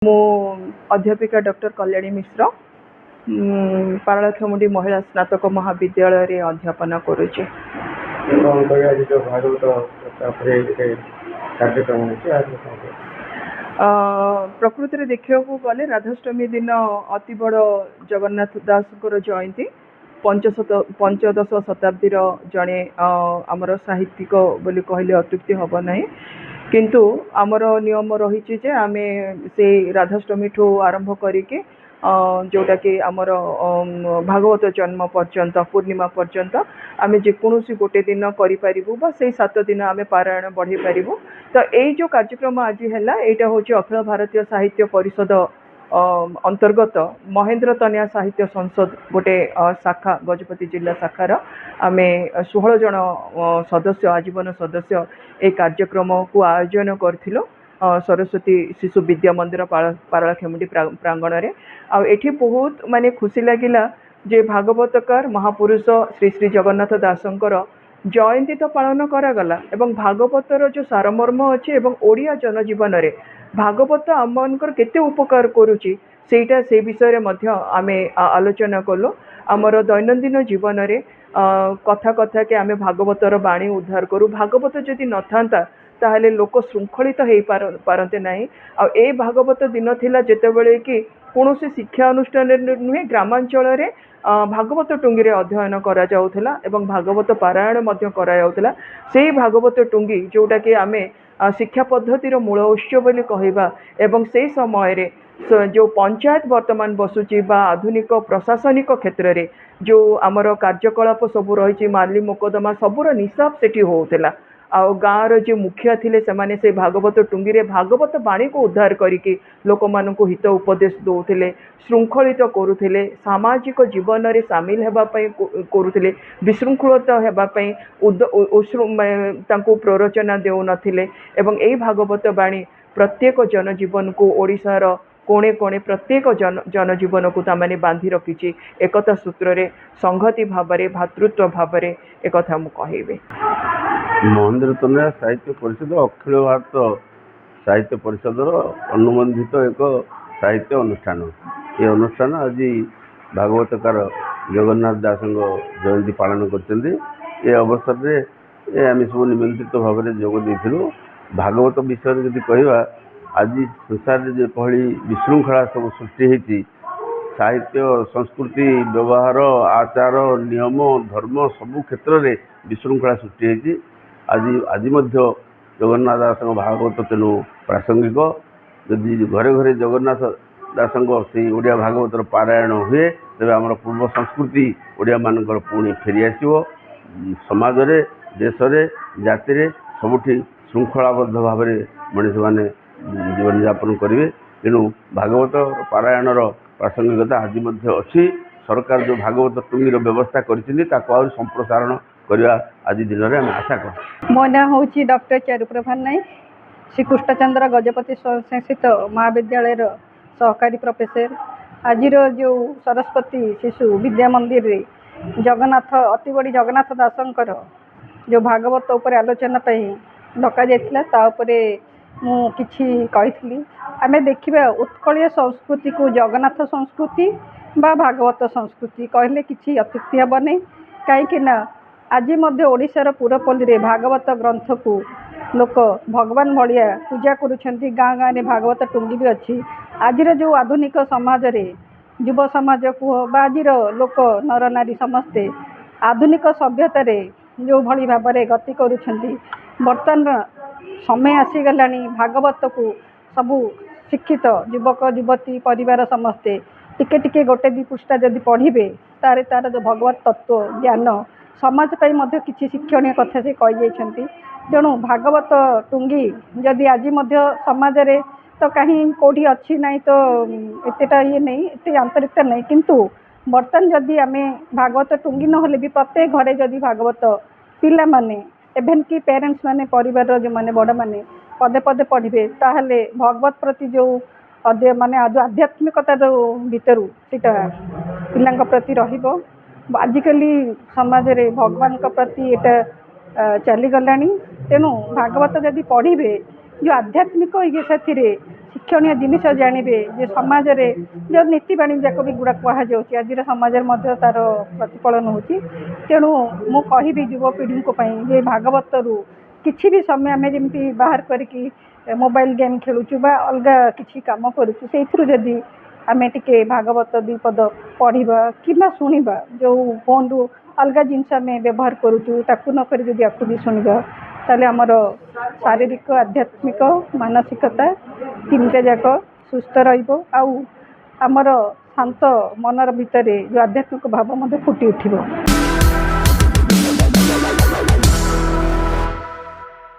मो अध्यापिका डॉक्टर कल्याणी मिश्र पारलाखेमुंडी महिला स्नातक महाविद्यालय रे अध्यापना करुचे। प्रकृति रे देखिया को गले राधाष्टमी दिन अति बड़ जगन्नाथ दास जयंती पंचदश शताब्दी जड़े आमर साहित्यिक बोली कहले अत्युक्ति हम ना, किंतु आमर नियम रही जे आमे से राधाष्टमी ठू आरंभ करिके जोटा कि आमर भागवत जन्म पर्यंत पूर्णिमा पर्यंत आमे जेकोसी गोटे दिन करिपारिबु बा से 7 दिन आमे पारायण बढ़ी पारिबु। तो यही जो कार्यक्रम आज है यहाँ हूँ अखिल भारतीय साहित्य परिषद अंतर्गत महेंद्र तनिया साहित्य संसद गोटे शाखा गजपति जिला शाखार आमे 16 जन सदस्य आजीवन सदस्य ए कार्यक्रम को आयोजन करथिलो सरस्वती शिशु विद्या मंदिर पारलाखेमुंडी प्रांगण रे। आ एठी बहुत माने खुशी लागिला जे भागवतकार महापुरुष श्री श्री जगन्नाथ दासंकर जयंती तो पालन करागला एवं भागवतर जो सारमर्म अच्छे एवं ओडिया जनजीवन रे भागवत आमनकर केते उपकार करुची सेटा से विषय रे मध्य आमे आलोचना कलो। आमर दैनंदिन जीवन रे कथा कथा के आमे भागवतर बाणी उद्धार करू। भागवत जदि न थांता ताहले लोक श्रृंखलित हो पारते नहीं। आ ए भागवत दिन थिला जेतेबेले कि कौनसी शिक्षा अनुष्ठान नुहे ग्रामांचल रे भागवत टुंगी रे अध्ययन करा जाउथला एवं भागवत पारायण मध्य करा जाउथला। सेही भागवत टुंगी जोटा कि आमे शिक्षा पद्धतिर मूल उत्स बोली कहबा एवं से समय रे जो पंचायत वर्तमान बसुची बा आधुनिक प्रशासनिक क्षेत्र रे जो आमर कार्यकलाप सब रही माली मोकदमा सबूर निशाब सेठी होउथला। आ गाँव जो मुखिया थिले सेमाने से भागवत टुंगी रे भागवत बाणी को उद्धार करिके लोक मानकु हित उपदेश दौथिले, श्रृंखलित करुथिले, सामाजिक जीवन रे सामिल हेबा पई करुथिले, विशृंखलित हेबा पई तांको प्ररोचना देउ नथिले एवं एई भागवत बाणी प्रत्येक जनजीवन को ओडिसार कोणे कोणे प्रत्येक जनजीवन को तामाने बांधी रखिछि एकता सूत्र रे संगति भावरे भातृत्व भावरे एकथा मु कहिबे। महेंद्र तनया साहित्य परिषद अखिल भारत साहित्य परिषद अनुबंधित एक साहित्य अनुष्ठान। ये अनुष्ठान आज भागवतकार जगन्नाथ दास जयंती पालन कर अवसर में आम सब निमंत्रित भाव में जोग देलु। भागवत विषय जदि कहवा आज संसार जो पहली विशृंखला सब सृष्टि होती साहित्य संस्कृति व्यवहार आचार नियम धर्म सबु क्षेत्र में विशृंखला सृष्टि होती। आज जगन्नाथ दास भागवत तेणु प्रासंगिक जदि घरे घरे जगन्नाथ दास से ओडिया भागवतर पारायण हुए तेज आम पूर्व संस्कृति ओडिया मानकर पुणी फेरी आसो समाज रे देश रे जाति रे सबुठी श्रृंखलाबद्ध भाव में मनीष मैंने जीवन यापन करेंगे। तेणु भागवत पारायणर प्रासंगिकता आज अच्छी। सरकार जो भागवत टुंगीर व्यवस्था कर संप्रसारण करवा आज दिन में आशा कर। मो ना हूँ डॉक्टर चारुप्रभा नायक श्री कृष्णचंद्र गजपति स्थित महाविद्यालय सहकारी प्रोफेसर। आज जो सरस्वती शिशु विद्या मंदिर रे जगन्नाथ अति बड़ी जगन्नाथ दासंकर जो भागवत उपर आलोचना डका जाता मु किछि कही आम देखा उत्कलीय संस्कृति को जगन्नाथ संस्कृति बा भागवत संस्कृति कहले किछि अत्युक्ति हेब नहीं। कहीं आज ओडिशार पुरपल्ली रे भागवत ग्रंथ को लोक भगवान भाया पूजा करुछंती। गाँ गाँव में भागवत टुंगी भी अच्छी। आज जो आधुनिक समाज रे युव समाज को बा आज लोक नर नारी समस्ते आधुनिक सभ्यता रे जो भली भाव में गति करुछंती। बर्तमान समय आसीगलानी भागवत को सबू शिक्षित युवक युवती परिवार समस्ते टिके टिके गोटे दी पृष्ठा जदि पढ़े तार तार जो भगवत तत्व ज्ञान समाज पाई मध्य किछि शिक्षणीय कथा से कही जाइछंती। तेणु भागवत टुंगी जदि आज समाज रे तो कहीं कोठी अच्छी नहीं तो एतेटा ये नहीं एते आंतरिकता नहीं, किंतु बर्तमान जदि आम भागवत टुंगी नहले भी प्रत्येक घरे जदि भागवत पिला माने एभेन कि पेरेंट्स माने परिवार जो माने बड़ माने पदे पदे पढ़े ताहले भगवत प्रति जो माने आध्यात्मिकता जो भितरू सीटा पिलांक प्रति रहिबो। आजिकली समाज रे भगवान का प्रति एटा चली गलानी। तेणु भागवत जदि पढ़े जो आध्यात्मिक ये साथी ଶିକ୍ଷଣୀୟ ଜିନିଷ ଜାଣିବେ ଯେ ସମାଜରେ ଯେଉଁ ନୀତିବାଣୀ ଯାକ ବି ଗୁଡ଼ା କୁହାଯାଉଛି ଆଜିର ସମାଜରେ ମଧ୍ୟ ତା'ର ପ୍ରତିଫଳନ ହେଉଛି। ତେଣୁ ମୁଁ କହିବି ଯୁବପିଢ଼ିଙ୍କ ପାଇଁ ଯେ ଭାଗବତରୁ କିଛି ବି ସମୟ ଆମେ ଯେମିତି ବାହାର କରିକି ମୋବାଇଲ ଗେମ୍ ଖେଳୁଛୁ ବା ଅଲଗା କିଛି କାମ କରୁଛୁ, ସେଇଥିରୁ ଯଦି ଆମେ ଟିକେ ଭାଗବତ ଦୁଇ ପଦ ପଢ଼ିବା କିମ୍ବା ଶୁଣିବା, ଯେଉଁ ଫୋନ୍ରୁ ଅଲଗା ଜିନିଷ ଆମେ ବ୍ୟବହାର କରୁଛୁ ତାକୁ ନକରି ଯଦି ଆକୁ ବି ଶୁଣିବା, ତାହେଲେ ଆମର ଶାରୀରିକ ଆଧ୍ୟାତ୍ମିକ ମାନସିକତା ତିନିଟା ଯାକ ସୁସ୍ଥ ରହିବ। ଆଉ ଆମର ଶାନ୍ତ ମନର ଭିତରେ ଯେଉଁ ଆଧ୍ୟାତ୍ମିକ ଭାବ ମଧ୍ୟ ଫୁଟି ଉଠିବ।